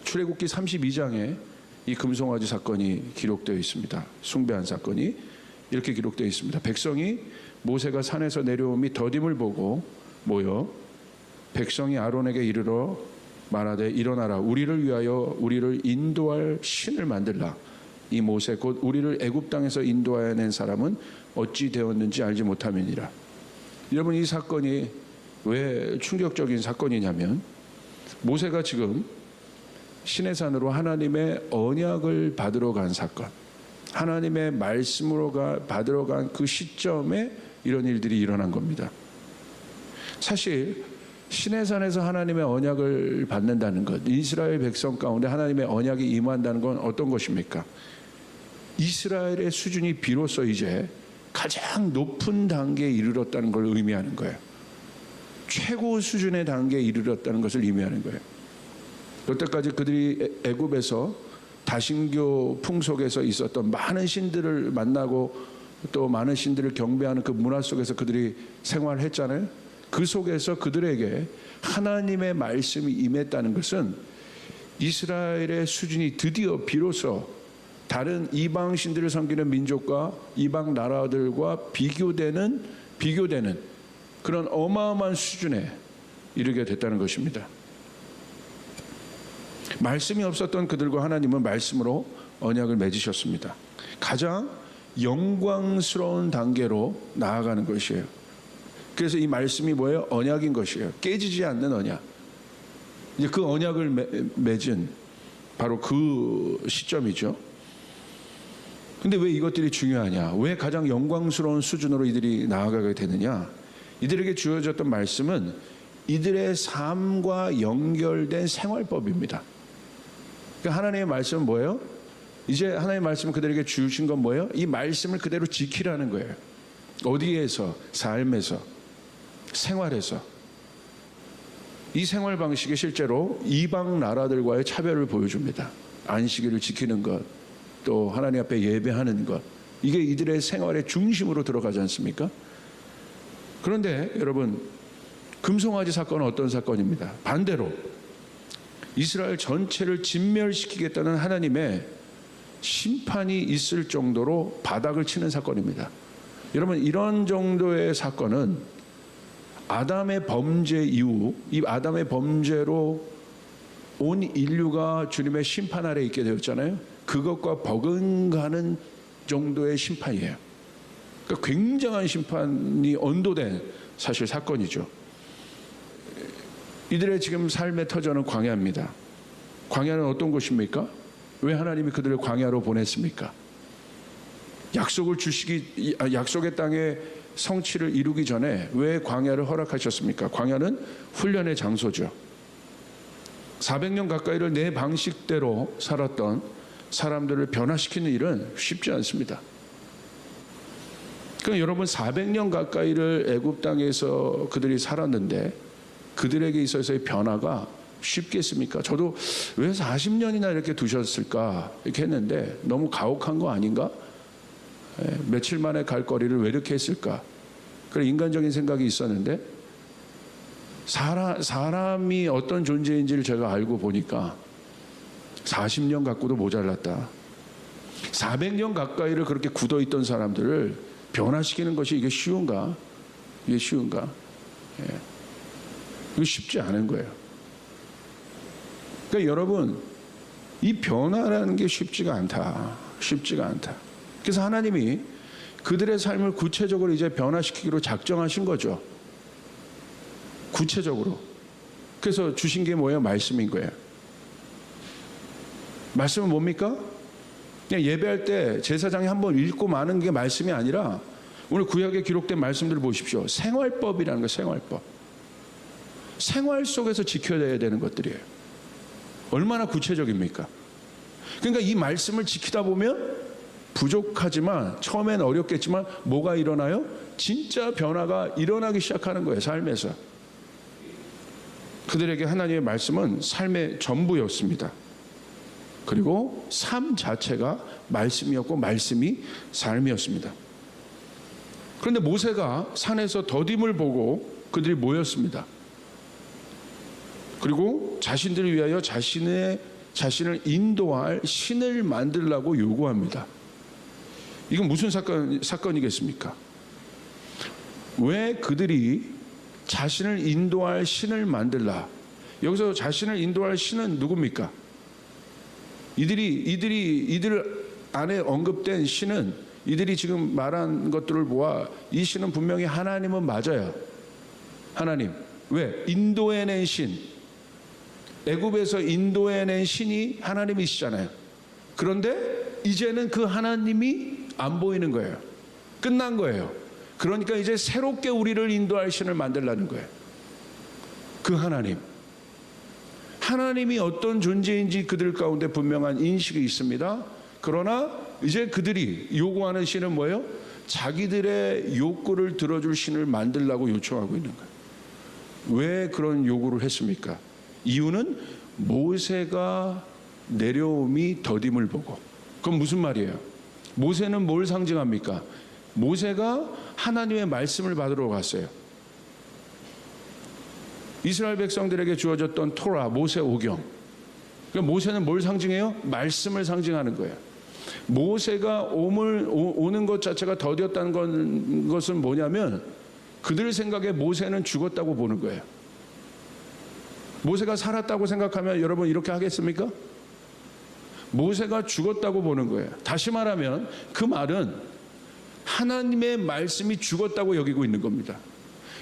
출애굽기 32장에 이 금송아지 사건이 기록되어 있습니다. 숭배한 사건이 이렇게 기록되어 있습니다. 백성이 모세가 산에서 내려오미 더딤을 보고 모여 백성이 아론에게 이르러 말하되 일어나라 우리를 위하여 우리를 인도할 신을 만들라. 이 모세 곧 우리를 애굽 땅에서 인도하여 낸 사람은 어찌 되었는지 알지 못함이니라. 여러분, 이 사건이 왜 충격적인 사건이냐면 모세가 지금 시내산으로 하나님의 언약을 받으러 간 사건, 하나님의 말씀으로 받으러 간 그 시점에 이런 일들이 일어난 겁니다. 사실 시내산에서 하나님의 언약을 받는다는 것, 이스라엘 백성 가운데 하나님의 언약이 임한다는 건 어떤 것입니까? 이스라엘의 수준이 비로소 이제 가장 높은 단계에 이르렀다는 걸 의미하는 거예요. 최고 수준의 단계에 이르렀다는 것을 의미하는 거예요. 여태까지 그들이 애굽에서 다신교 풍속에서 있었던 많은 신들을 만나고 또 많은 신들을 경배하는 그 문화 속에서 그들이 생활했잖아요. 그 속에서 그들에게 하나님의 말씀이 임했다는 것은 이스라엘의 수준이 드디어 비로소 다른 이방 신들을 섬기는 민족과 이방 나라들과 비교되는 그런 어마어마한 수준에 이르게 됐다는 것입니다. 말씀이 없었던 그들과 하나님은 말씀으로 언약을 맺으셨습니다. 가장 영광스러운 단계로 나아가는 것이에요. 그래서 이 말씀이 뭐예요? 언약인 것이에요. 깨지지 않는 언약. 이제 그 언약을 맺은 바로 그 시점이죠. 근데 왜 이것들이 중요하냐? 왜 가장 영광스러운 수준으로 이들이 나아가게 되느냐? 이들에게 주어졌던 말씀은 이들의 삶과 연결된 생활법입니다. 그러니까 하나님의 말씀은 뭐예요? 이제 하나님의 말씀을 그들에게 주신 건 뭐예요? 이 말씀을 그대로 지키라는 거예요. 어디에서? 삶에서, 생활에서. 이 생활 방식이 실제로 이방 나라들과의 차별을 보여줍니다. 안식일을 지키는 것, 또 하나님 앞에 예배하는 것, 이게 이들의 생활의 중심으로 들어가지 않습니까? 그런데 여러분, 금송아지 사건은 어떤 사건입니다? 반대로 이스라엘 전체를 진멸시키겠다는 하나님의 심판이 있을 정도로 바닥을 치는 사건입니다. 여러분, 이런 정도의 사건은 아담의 범죄 이후 이 아담의 범죄로 온 인류가 주님의 심판 아래 있게 되었잖아요. 그것과 버금가는 정도의 심판이에요. 그러니까 굉장한 심판이 언도된 사실 사건이죠. 이들의 지금 삶의 터전은 광야입니다. 광야는 어떤 곳입니까? 왜 하나님이 그들을 광야로 보냈습니까? 약속의 땅에 성취를 이루기 전에 왜 광야를 허락하셨습니까? 광야는 훈련의 장소죠. 400년 가까이를 내 방식대로 살았던 사람들을 변화시키는 일은 쉽지 않습니다. 그러니까 여러분, 400년 가까이를 애굽 땅에서 그들이 살았는데 그들에게 있어서의 변화가 쉽겠습니까? 저도 왜 40년이나 이렇게 두셨을까 이렇게 했는데 너무 가혹한 거 아닌가? 며칠 만에 갈 거리를 왜 이렇게 했을까? 그런 인간적인 생각이 있었는데 사람이 어떤 존재인지를 제가 알고 보니까 40년 갖고도 모자랐다. 400년 가까이를 그렇게 굳어있던 사람들을 변화시키는 것이 이게 쉬운가? 이게 쉬운가? 이거 쉽지 않은 거예요. 그러니까 여러분, 이 변화라는 게 쉽지가 않다. 쉽지가 않다. 그래서 하나님이 그들의 삶을 구체적으로 이제 변화시키기로 작정하신 거죠. 구체적으로. 그래서 주신 게 뭐예요? 말씀인 거예요. 말씀은 뭡니까? 그냥 예배할 때 제사장이 한번 읽고 마는 게 말씀이 아니라 오늘 구약에 기록된 말씀들을 보십시오. 생활법이라는 거예요. 생활법. 생활 속에서 지켜야 되는 것들이에요. 얼마나 구체적입니까? 그러니까 이 말씀을 지키다 보면 부족하지만 처음엔 어렵겠지만 뭐가 일어나요? 진짜 변화가 일어나기 시작하는 거예요. 삶에서. 그들에게 하나님의 말씀은 삶의 전부였습니다. 그리고 삶 자체가 말씀이었고 말씀이 삶이었습니다. 그런데 모세가 산에서 더딤을 보고 그들이 모였습니다. 그리고 자신들을 위하여 자신의 자신을 인도할 신을 만들라고 요구합니다. 이건 무슨 사건이겠습니까? 왜 그들이 자신을 인도할 신을 만들라? 여기서 자신을 인도할 신은 누굽니까? 이들 안에 언급된 신은, 이들이 지금 말한 것들을 보아 이 신은 분명히 하나님은 맞아요. 하나님. 왜? 인도해낸 신, 애굽에서 인도해낸 신이 하나님이시잖아요. 그런데 이제는 그 하나님이 안 보이는 거예요. 끝난 거예요. 그러니까 이제 새롭게 우리를 인도할 신을 만들라는 거예요. 그 하나님이 어떤 존재인지 그들 가운데 분명한 인식이 있습니다. 그러나 이제 그들이 요구하는 신은 뭐예요? 자기들의 욕구를 들어줄 신을 만들라고 요청하고 있는 거예요. 왜 그런 요구를 했습니까? 이유는 모세가 내려옴이 더딤을 보고. 그건 무슨 말이에요? 모세는 뭘 상징합니까? 모세가 하나님의 말씀을 받으러 갔어요. 이스라엘 백성들에게 주어졌던 토라, 모세 오경. 그러니까 모세는 뭘 상징해요? 말씀을 상징하는 거예요. 모세가 오는 것 자체가 더디었다는 것은 뭐냐면, 그들 생각에 모세는 죽었다고 보는 거예요. 모세가 살았다고 생각하면 여러분 이렇게 하겠습니까? 모세가 죽었다고 보는 거예요. 다시 말하면 그 말은 하나님의 말씀이 죽었다고 여기고 있는 겁니다.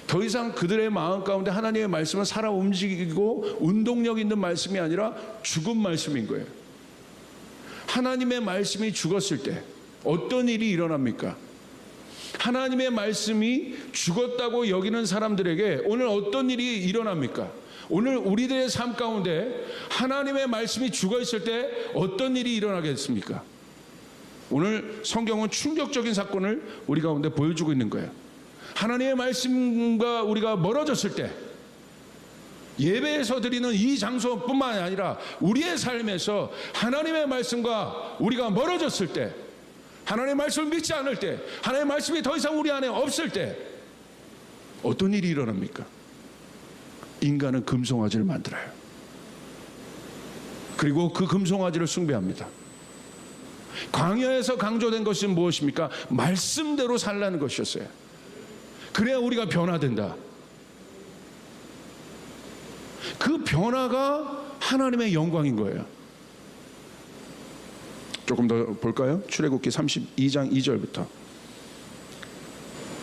더 이상 그들의 마음 가운데 하나님의 말씀은 살아 움직이고 운동력 있는 말씀이 아니라 죽은 말씀인 거예요. 하나님의 말씀이 죽었을 때 어떤 일이 일어납니까? 하나님의 말씀이 죽었다고 여기는 사람들에게 오늘 어떤 일이 일어납니까? 오늘 우리들의 삶 가운데 하나님의 말씀이 죽어 있을 때 어떤 일이 일어나겠습니까? 오늘 성경은 충격적인 사건을 우리 가운데 보여주고 있는 거예요. 하나님의 말씀과 우리가 멀어졌을 때, 예배에서 드리는 이 장소뿐만 아니라 우리의 삶에서 하나님의 말씀과 우리가 멀어졌을 때, 하나님의 말씀을 믿지 않을 때, 하나님의 말씀이 더 이상 우리 안에 없을 때 어떤 일이 일어납니까? 인간은 금송아지를 만들어요. 그리고 그 금송아지를 숭배합니다. 광야에서 강조된 것은 무엇입니까? 말씀대로 살라는 것이었어요. 그래야 우리가 변화된다. 그 변화가 하나님의 영광인 거예요. 조금 더 볼까요? 출애굽기 32장 2절부터.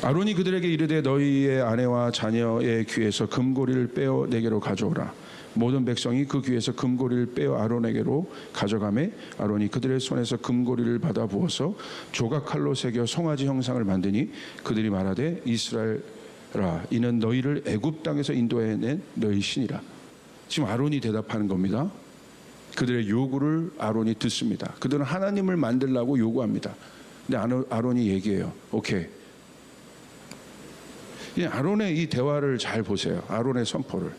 아론이 그들에게 이르되 너희의 아내와 자녀의 귀에서 금고리를 빼어 내게로 가져오라. 모든 백성이 그 귀에서 금고리를 빼어 아론에게로 가져가매 아론이 그들의 손에서 금고리를 받아 부어서 조각칼로 새겨 송아지 형상을 만드니 그들이 말하되 이스라엘아 이는 너희를 애굽 땅에서 인도해낸 너희 신이라. 지금 아론이 대답하는 겁니다. 그들의 요구를 아론이 듣습니다. 그들은 하나님을 만들라고 요구합니다. 근데 아론이 얘기해요. 오케이. 아론의 이 대화를 잘 보세요. 아론의 선포를.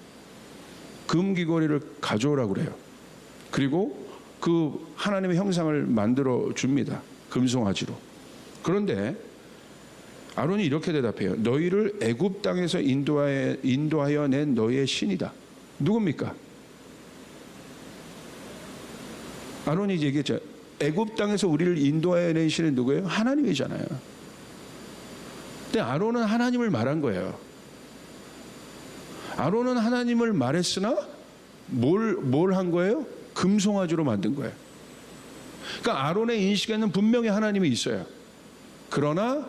금귀걸이를 가져오라고 그래요. 그리고 그 하나님의 형상을 만들어 줍니다. 금송아지로. 그런데 아론이 이렇게 대답해요. 너희를 애굽 땅에서 인도하여 낸 너희의 신이다. 누굽니까? 아론이 얘기했죠. 애굽 땅에서 우리를 인도하여 낸 신은 누구예요? 하나님이잖아요. 근데 아론은 하나님을 말한 거예요. 아론은 하나님을 말했으나 뭘 한 거예요? 금송아지로 만든 거예요. 그러니까 아론의 인식에는 분명히 하나님이 있어요. 그러나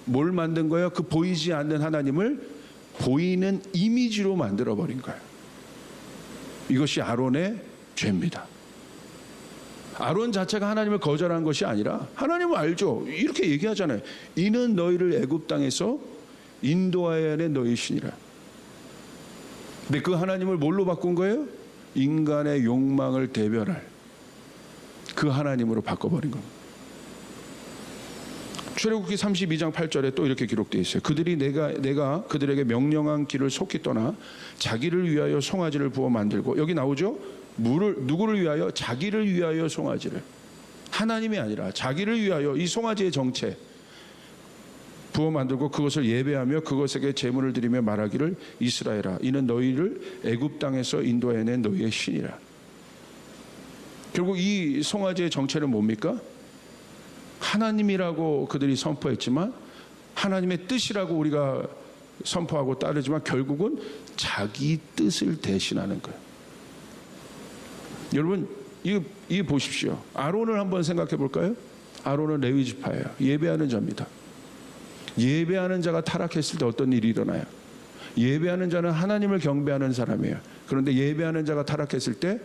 뭘 만든 거예요? 그 보이지 않는 하나님을 보이는 이미지로 만들어버린 거예요. 이것이 아론의 죄입니다. 아론 자체가 하나님을 거절한 것이 아니라 하나님을 알죠. 이렇게 얘기하잖아요. 이는 너희를 애굽 땅에서 인도하여 낸 너희 신이라. 근데 그 하나님을 뭘로 바꾼 거예요? 인간의 욕망을 대변할 그 하나님으로 바꿔버린 겁니다. 출애굽기 32장 8절에 또 이렇게 기록되어 있어요. 그들이 내가 그들에게 명령한 길을 속히 떠나 자기를 위하여 송아지를 부어 만들고, 여기 나오죠? 누구를 위하여? 자기를 위하여 송아지를. 하나님이 아니라 자기를 위하여 이 송아지의 정체 부어 만들고 그것을 예배하며 그것에게 제물을 드리며 말하기를 이스라엘아 이는 너희를 애굽 땅에서 인도해낸 너희의 신이라. 결국 이 송아지의 정체는 뭡니까? 하나님이라고 그들이 선포했지만 하나님의 뜻이라고 우리가 선포하고 따르지만 결국은 자기 뜻을 대신하는 거예요. 여러분 이거 보십시오. 아론을 한번 생각해 볼까요? 아론은 레위 지파예요. 예배하는 자입니다. 예배하는 자가 타락했을 때 어떤 일이 일어나요? 예배하는 자는 하나님을 경배하는 사람이에요. 그런데 예배하는 자가 타락했을 때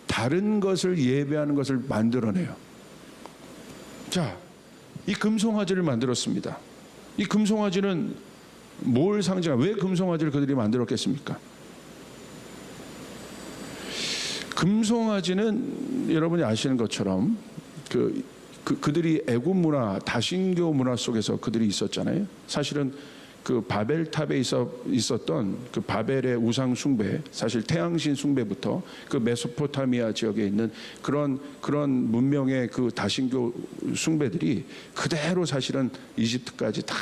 다른 것을 예배하는 것을 만들어내요. 자, 이 금송아지를 만들었습니다. 이 금송아지는 뭘 상징하고 왜 금송아지를 그들이 만들었겠습니까? 금송아지는 여러분이 아시는 것처럼 그들이 애굽 문화, 다신교 문화 속에서 그들이 있었잖아요. 사실은 그 바벨탑에 있었던 그 바벨의 우상 숭배, 사실 태양신 숭배부터 그 메소포타미아 지역에 있는 그런 문명의 그 다신교 숭배들이 그대로 사실은 이집트까지 다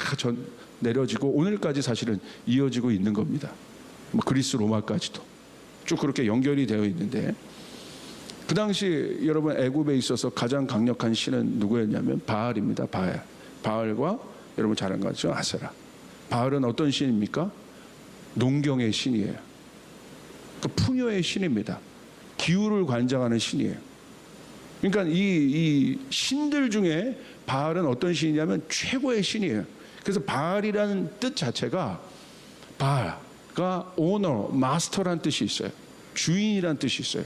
내려지고 오늘까지 사실은 이어지고 있는 겁니다. 뭐 그리스 로마까지도 쭉 그렇게 연결이 되어 있는데, 그 당시 여러분 애굽에 있어서 가장 강력한 신은 누구였냐면 바알입니다. 바알과 여러분 잘 아는 거죠, 아세라. 바알은 어떤 신입니까? 농경의 신이에요. 그 풍요의 신입니다. 기후를 관장하는 신이에요. 그러니까 이 신들 중에 바알은 어떤 신이냐면 최고의 신이에요. 그래서 바알이라는 뜻 자체가 바알가 오너, 마스터란 뜻이 있어요. 주인이란 뜻이 있어요.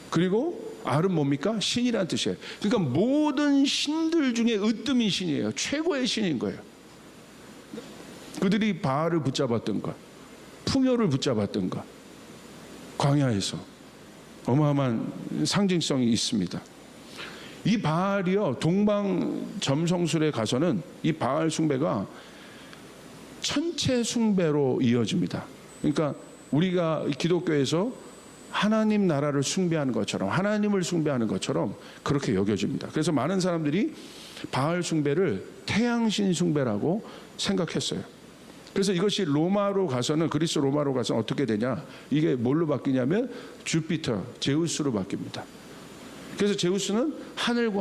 그리고 알은 뭡니까? 신이란 뜻이에요. 그러니까 모든 신들 중에 으뜸인 신이에요. 최고의 신인 거예요. 그들이 바알을 붙잡았던 것, 풍요를 붙잡았던 것, 광야에서 어마어마한 상징성이 있습니다. 이 바알이요, 동방 점성술에 가서는 이 바알 숭배가 천체 숭배로 이어집니다. 그러니까 우리가 기독교에서 하나님 나라를 숭배하는 것처럼, 하나님을 숭배하는 것처럼 그렇게 여겨집니다. 그래서 많은 사람들이 바알 숭배를 태양신 숭배라고 생각했어요. 그래서 이것이 로마로 가서는, 그리스 로마로 가서는 어떻게 되냐, 이게 뭘로 바뀌냐면 주피터, 제우스로 바뀝니다. 그래서 제우스는 하늘을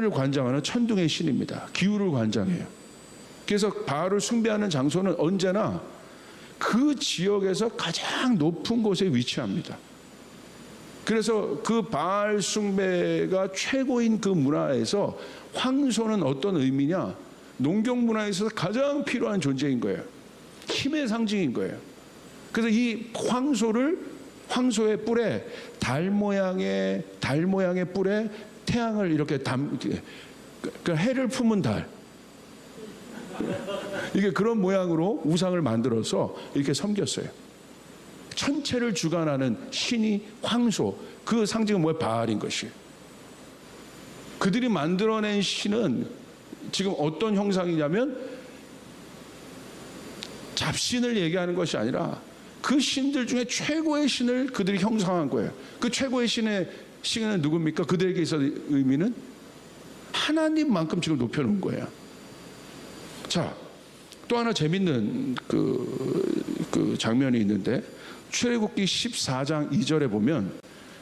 관장하는 천둥의 신입니다. 기후를 관장해요. 그래서 바알을 숭배하는 장소는 언제나 그 지역에서 가장 높은 곳에 위치합니다. 그래서 그 바알 숭배가 최고인 그 문화에서 황소는 어떤 의미냐? 농경 문화에 있어서 가장 필요한 존재인 거예요. 힘의 상징인 거예요. 그래서 이 황소의 뿔에 달 모양의 뿔에 태양을 이렇게 그 해를 품은 달, 이게 그런 모양으로 우상을 만들어서 이렇게 섬겼어요. 천체를 주관하는 신이 황소, 그 상징은 뭐예요? 바알인 것이에요. 그들이 만들어낸 신은 지금 어떤 형상이냐면 잡신을 얘기하는 것이 아니라 그 신들 중에 최고의 신을 그들이 형상한 거예요. 그 최고의 신은 누굽니까? 그들에게 있어 의미는 하나님만큼 지금 높여놓은 거예요. 자, 또 하나 재밌는 그 장면이 있는데, 출애굽기 14장 2절에 보면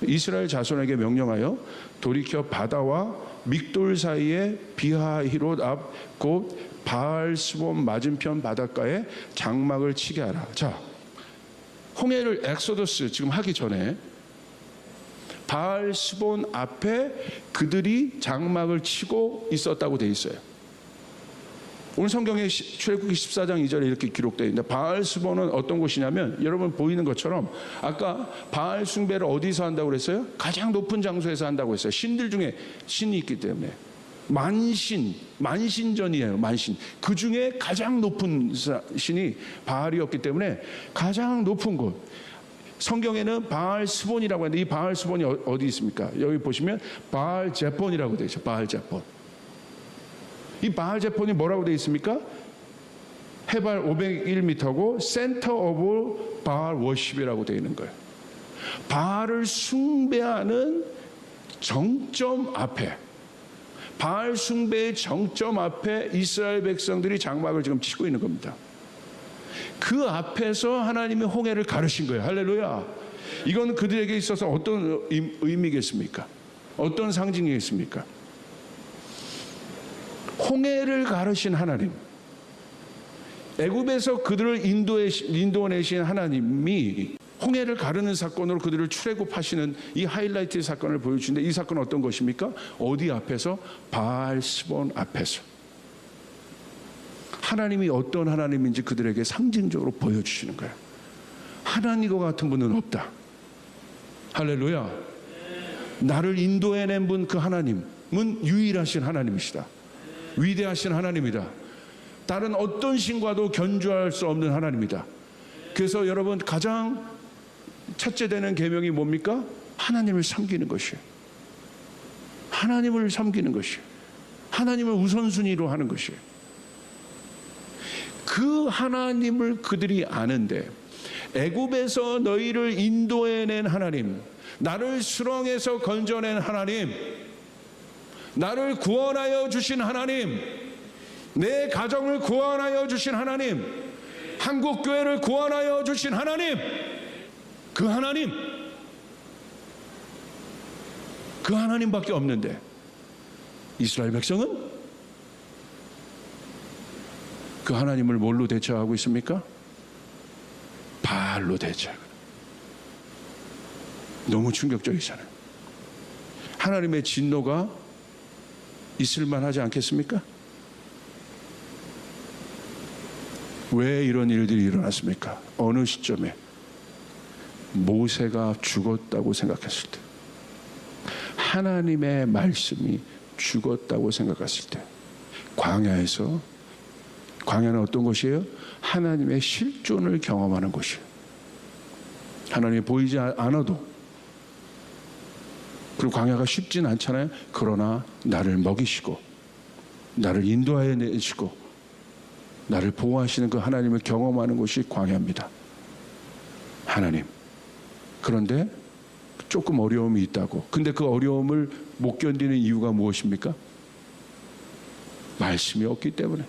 이스라엘 자손에게 명령하여 돌이켜 바다와 믹돌 사이에 비하히롯 앞 곧 바알스본 맞은편 바닷가에 장막을 치게 하라. 자, 홍해를 엑소더스 지금 하기 전에 바알스본 앞에 그들이 장막을 치고 있었다고 돼 있어요. 오늘 성경에 출애굽기 14장 2절에 이렇게 기록되어 있는데, 바알스본은 어떤 곳이냐면 여러분 보이는 것처럼 아까 바알 숭배를 어디서 한다고 그랬어요? 가장 높은 장소에서 한다고 했어요. 신들 중에 신이 있기 때문에 만신전이에요. 만신. 그 중에 가장 높은 신이 바알이었기 때문에 가장 높은 곳. 성경에는 바알스본이라고 하는데 이 바알스본이 어디 있습니까? 여기 보시면 바알제폰이라고 되어 있죠. 바알제폰. 이 바알제폰이 뭐라고 되어 있습니까? 해발 501m고 센터 오브 바알 워십이라고 되어 있는 거예요. 바알을 숭배하는 정점 앞에, 바알 숭배의 정점 앞에 이스라엘 백성들이 장막을 지금 치고 있는 겁니다. 그 앞에서 하나님이 홍해를 가르신 거예요. 할렐루야. 이건 그들에게 있어서 어떤 의미겠습니까? 어떤 상징이겠습니까? 홍해를 가르신 하나님, 애굽에서 그들을 인도내신 하나님이 홍해를 가르는 사건으로 그들을 출애굽하시는 이 하이라이트 사건을 보여주는데, 이 사건은 어떤 것입니까? 어디 앞에서? 바알스본 앞에서. 하나님이 어떤 하나님인지 그들에게 상징적으로 보여주시는 거예요. 하나님과 같은 분은 없다. 할렐루야. 나를 인도해낸 분, 그 하나님은 유일하신 하나님이시다. 위대하신 하나님이다. 다른 어떤 신과도 견주할 수 없는 하나님이다. 그래서 여러분, 가장 첫째 되는 계명이 뭡니까? 하나님을 섬기는 것이에요. 하나님을 섬기는 것이에요. 하나님을 우선순위로 하는 것이에요. 그 하나님을 그들이 아는데, 애굽에서 너희를 인도해낸 하나님, 나를 수렁에서 건져낸 하나님, 나를 구원하여 주신 하나님, 내 가정을 구원하여 주신 하나님, 한국교회를 구원하여 주신 하나님, 그 하나님밖에 없는데, 이스라엘 백성은 그 하나님을 뭘로 대처하고 있습니까? 바알로 대처하고. 너무 충격적이잖아요. 하나님의 진노가 있을 만하지 않겠습니까? 왜 이런 일들이 일어났습니까? 어느 시점에? 모세가 죽었다고 생각했을 때, 하나님의 말씀이 죽었다고 생각했을 때, 광야는 어떤 곳이에요? 하나님의 실존을 경험하는 곳이에요. 하나님이 보이지 않아도, 그리고 광야가 쉽진 않잖아요. 그러나 나를 먹이시고 나를 인도하여 내시고 나를 보호하시는 그 하나님을 경험하는 곳이 광야입니다. 하나님. 그런데 조금 어려움이 있다고. 근데 그 어려움을 못 견디는 이유가 무엇입니까? 말씀이 없기 때문에.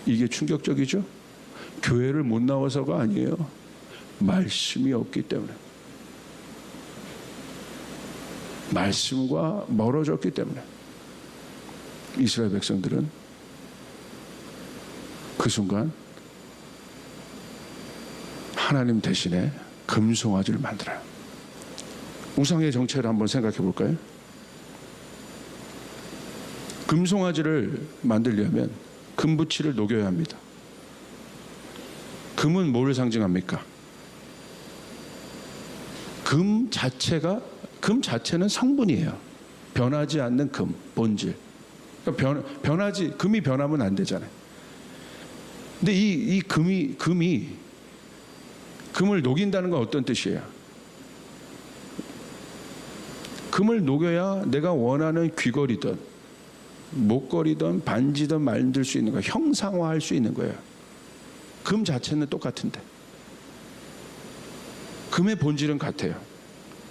이게 충격적이죠? 교회를 못 나와서가 아니에요. 말씀이 없기 때문에. 말씀과 멀어졌기 때문에. 이스라엘 백성들은 그 순간 하나님 대신에 금송아지를 만들어요. 우상의 정체를 한번 생각해 볼까요? 금송아지를 만들려면 금붙이를 녹여야 합니다. 금은 뭘 상징합니까? 금 자체는 성분이에요. 변하지 않는 금, 본질. 그러니까 금이 변하면 안 되잖아요. 근데 이 금을 녹인다는 건 어떤 뜻이에요? 금을 녹여야 내가 원하는 귀걸이든 목걸이든 반지든 만들 수 있는 거예요. 형상화할 수 있는 거예요. 금 자체는 똑같은데. 금의 본질은 같아요.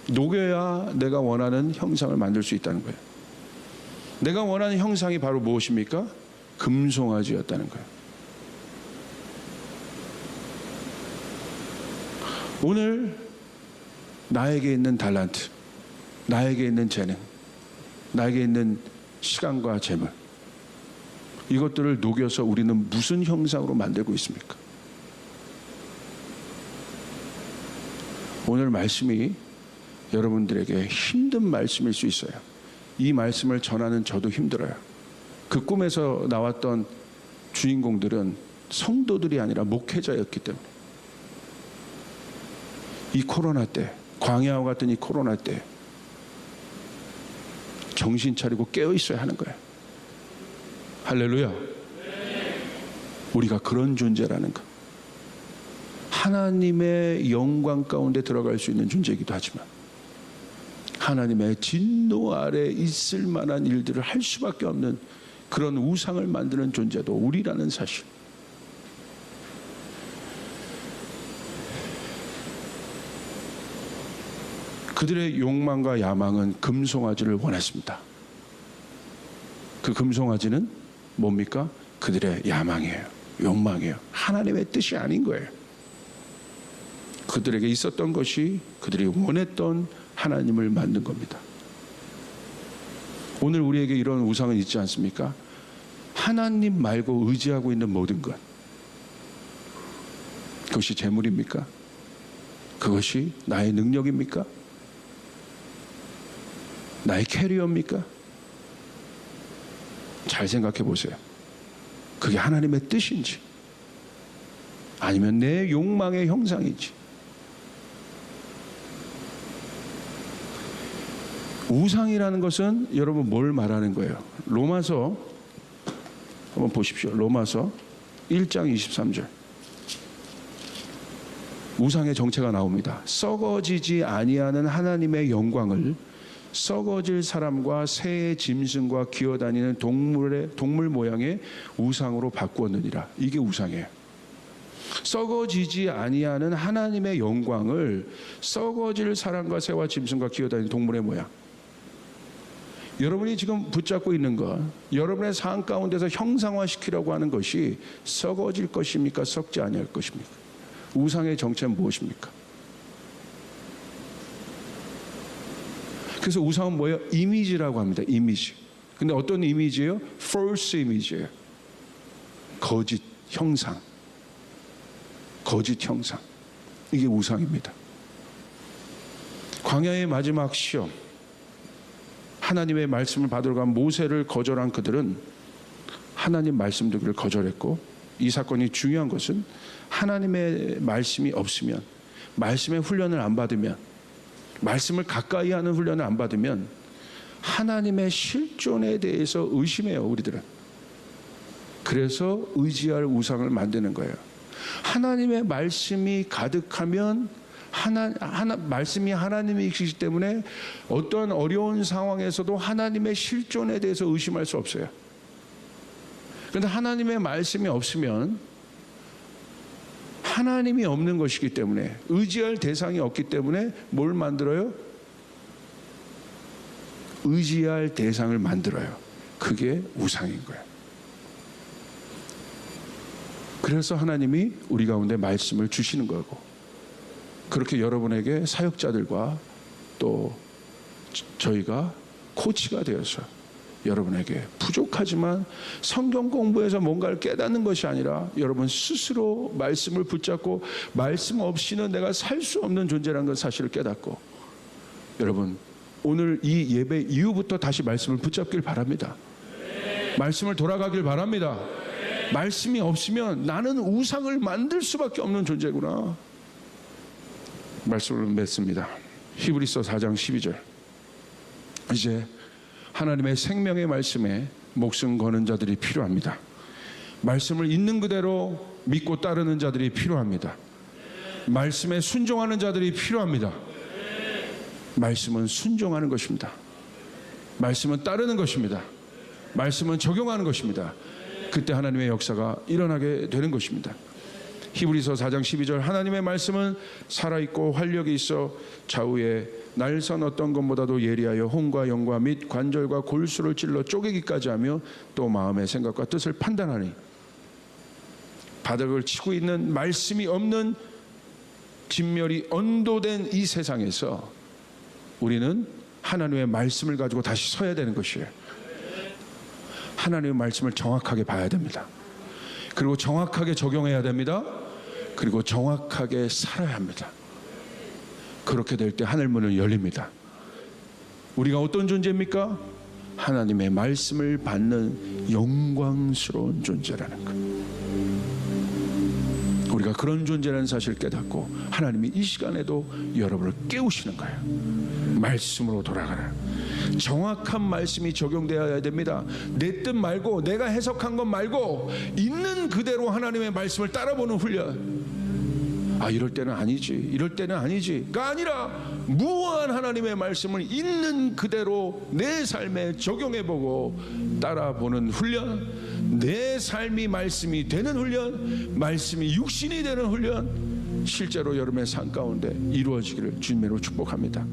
녹여야 내가 원하는 형상을 만들 수 있다는 거예요. 내가 원하는 형상이 바로 무엇입니까? 금송아지였다는 거예요. 오늘 나에게 있는 달란트, 나에게 있는 재능, 나에게 있는 시간과 재물, 이것들을 녹여서 우리는 무슨 형상으로 만들고 있습니까? 오늘 말씀이 여러분들에게 힘든 말씀일 수 있어요. 이 말씀을 전하는 저도 힘들어요. 그 꿈에서 나왔던 주인공들은 성도들이 아니라 목회자였기 때문에. 이 코로나 때, 광야와 같은 이 코로나 때 정신 차리고 깨어 있어야 하는 거예요. 할렐루야. 우리가 그런 존재라는 것. 하나님의 영광 가운데 들어갈 수 있는 존재이기도 하지만 하나님의 진노 아래 있을 만한 일들을 할 수밖에 없는 그런 우상을 만드는 존재도 우리라는 사실. 그들의 욕망과 야망은 금송아지를 원했습니다. 그 금송아지는 뭡니까? 그들의 야망이에요. 욕망이에요. 하나님의 뜻이 아닌 거예요. 그들에게 있었던 것이 그들이 원했던 하나님을 만든 겁니다. 오늘 우리에게 이런 우상은 있지 않습니까? 하나님 말고 의지하고 있는 모든 것, 그것이 재물입니까? 그것이 나의 능력입니까? 나의 캐리어입니까? 잘 생각해 보세요. 그게 하나님의 뜻인지 아니면 내 욕망의 형상인지. 우상이라는 것은 여러분 뭘 말하는 거예요? 로마서 한번 보십시오. 로마서 1장 23절. 우상의 정체가 나옵니다. 썩어지지 아니하는 하나님의 영광을 썩어질 사람과 새의 짐승과 기어다니는 동물 모양의 우상으로 바꾸었느니라. 이게 우상이에요. 썩어지지 아니하는 하나님의 영광을 썩어질 사람과 새와 짐승과 기어다니는 동물의 모양. 여러분이 지금 붙잡고 있는 것, 여러분의 삶 가운데서 형상화시키려고 하는 것이 썩어질 것입니까? 썩지 아니할 것입니까? 우상의 정체는 무엇입니까? 그래서 우상은 뭐예요? 이미지라고 합니다. 이미지. 근데 어떤 이미지예요? false 이미지예요. 거짓 형상. 거짓 형상. 이게 우상입니다. 광야의 마지막 시험, 하나님의 말씀을 받으러 간 모세를 거절한 그들은 하나님 말씀 듣기를 거절했고, 이 사건이 중요한 것은 하나님의 말씀이 없으면, 말씀의 훈련을 안 받으면, 말씀을 가까이 하는 훈련을 안 받으면 하나님의 실존에 대해서 의심해요, 우리들은. 그래서 의지할 우상을 만드는 거예요. 하나님의 말씀이 가득하면 말씀이 하나님이시기 때문에 어떠한 어려운 상황에서도 하나님의 실존에 대해서 의심할 수 없어요. 그런데 하나님의 말씀이 없으면 하나님이 없는 것이기 때문에, 의지할 대상이 없기 때문에 뭘 만들어요? 의지할 대상을 만들어요. 그게 우상인 거예요. 그래서 하나님이 우리 가운데 말씀을 주시는 거고, 그렇게 여러분에게 사역자들과 또 저희가 코치가 되어서 여러분에게 부족하지만 성경 공부에서 뭔가를 깨닫는 것이 아니라 여러분 스스로 말씀을 붙잡고, 말씀 없이는 내가 살 수 없는 존재라는 것 사실을 깨닫고, 여러분 오늘 이 예배 이후부터 다시 말씀을 붙잡길 바랍니다. 말씀을 돌아가길 바랍니다. 말씀이 없으면 나는 우상을 만들 수밖에 없는 존재구나. 말씀을 맺습니다. 히브리서 4장 12절. 이제 하나님의 생명의 말씀에 목숨 거는 자들이 필요합니다. 말씀을 있는 그대로 믿고 따르는 자들이 필요합니다. 말씀에 순종하는 자들이 필요합니다. 말씀은 순종하는 것입니다. 말씀은 따르는 것입니다. 말씀은 적용하는 것입니다. 그때 하나님의 역사가 일어나게 되는 것입니다. 히브리서 4장 12절. 하나님의 말씀은 살아있고 활력이 있어 좌우에 날선 어떤 것보다도 예리하여 혼과 영과 및 관절과 골수를 찔러 쪼개기까지 하며 또 마음의 생각과 뜻을 판단하니, 바닥을 치고 있는 말씀이 없는 진멸이 언도된 이 세상에서 우리는 하나님의 말씀을 가지고 다시 서야 되는 것이에요. 하나님의 말씀을 정확하게 봐야 됩니다. 그리고 정확하게 적용해야 됩니다. 그리고 정확하게 살아야 합니다. 그렇게 될 때 하늘문은 열립니다. 우리가 어떤 존재입니까? 하나님의 말씀을 받는 영광스러운 존재라는 것. 우리가 그런 존재라는 사실을 깨닫고 하나님이 이 시간에도 여러분을 깨우시는 거예요. 말씀으로 돌아가라. 정확한 말씀이 적용되어야 됩니다. 내 뜻 말고, 내가 해석한 것 말고 있는 그대로 하나님의 말씀을 따라보는 훈련. 이럴 때는 아니지, 이럴 때는 아니지가 아니라 무한 하나님의 말씀을 있는 그대로 내 삶에 적용해보고 따라보는 훈련. 내 삶이 말씀이 되는 훈련, 말씀이 육신이 되는 훈련, 실제로 여러분의 삶 가운데 이루어지기를 주님으로 축복합니다.